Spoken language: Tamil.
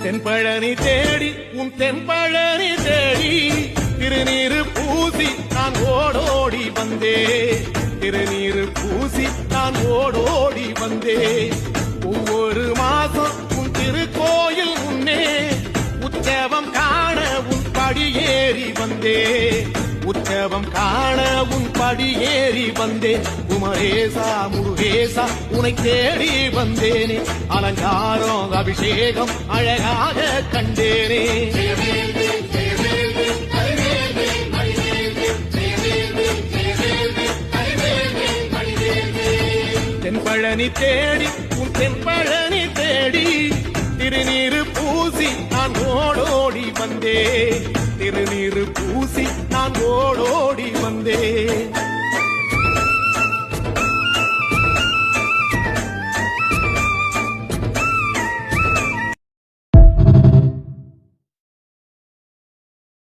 தென்பழனி தேடி உன் தென்பழனி தேடி திருநீரு பூசி நான் ஓடோடி வந்தே திருநீரு பூசி நான் ஓடோடி வந்தே ஒவ்வொரு மாசம் உன் திருக்கோயில் முன்னே உற்சவம் காண உன் படியேறி வந்தே உற்சவம் காண உன் படியேறி வந்தேன் குமரேசா முருகேசா உனை தேடி வந்தேனே அலங்காரம் அபிஷேகம் அழகாக கண்டேனே தென்பழனி தேடி உன் தென்பழனி தேடி திருநீரு பூசி நான் ஓடோடி வந்தே திருநீரு பூசி நான் ஓடோடி வந்தே